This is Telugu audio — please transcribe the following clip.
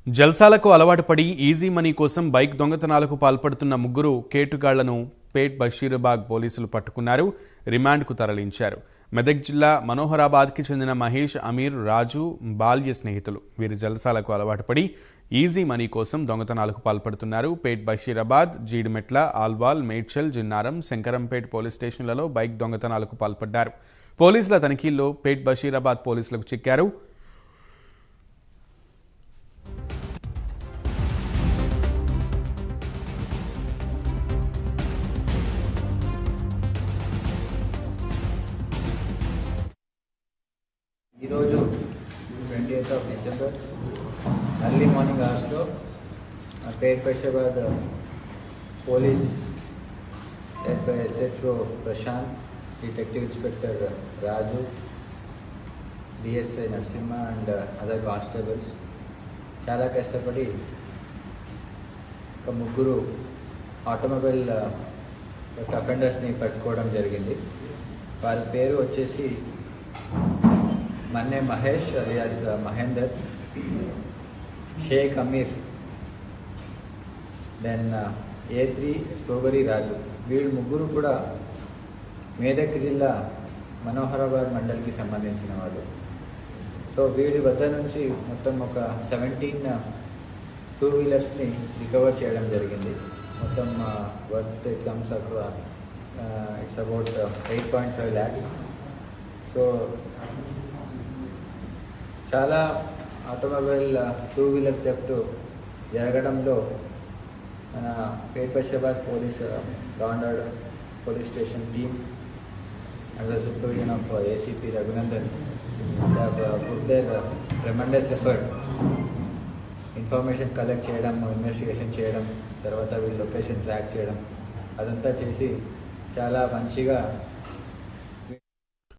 జల్సాలకు అలవాటు పడి ఈజీ మనీ కోసం బైక్ దొంగతనాలకు పాల్పడుతున్న ముగ్గురు కేటుగాళ్లను పేట్ బషీరాబాద్ పోలీసులు పట్టుకున్నారు. రిమాండ్కు తరలించారు. మెదక్ జిల్లా మనోహరాబాద్కి చెందిన మహేష్, అమీర్, రాజు బాల్య స్నేహితులు. వీరి జల్సాలకు అలవాటు పడి ఈజీ మనీ కోసం దొంగతనాలకు పాల్పడుతున్నారు. పేట్ బషీరాబాద్, జీడిమెట్ల, ఆల్వాల్, మేడ్చల్, జిన్నారం, శంకరంపేట్ పోలీస్ స్టేషన్లలో బైక్ దొంగతనాలకు పాల్పడ్డారు. పోలీసుల తనిఖీల్లో పేట్ బషీరాబాద్ పోలీసులకు చిక్కారు. ఈరోజు 20th డిసెంబర్ ఎర్లీ మార్నింగ్ అవర్స్లో Pet Basheerabad police led by SHO Prashanth, detective inspector Raju, DSI Narasimha and other constables చాలా కష్టపడి ఒక ముగ్గురు ఆటోమొబైల్ అఫెండర్స్ని పట్టుకోవడం జరిగింది. వారి పేరు వచ్చేసి Manne Mahesh alias Mahender, Shaik Ameer, then A3 Togari Raju. వీళ్ళు ముగ్గురు కూడా మేదక్ జిల్లా మనోహరాబాద్ మండల్కి సంబంధించిన వాళ్ళు. సో వీడి వద్ద నుంచి మొత్తం ఒక 17 టూ-వీలర్స్ని రికవర్ చేయడం జరిగింది. మొత్తం worth it comes its about 8.5 lakhs. So చాలా ఆటోమొబైల్ టూ-వీలర్ థెఫ్ట్ జరగడంలో మన Pet Basheerabad police law and order police station team under the supervision of ACP Raghunandan put their tremendous effort. Information collect చేయడం, ఇన్వెస్టిగేషన్ చేయడం, తర్వాత వీళ్ళ లొకేషన్ ట్రాక్ చేయడం, అదంతా చేసి చాలా మంచిగా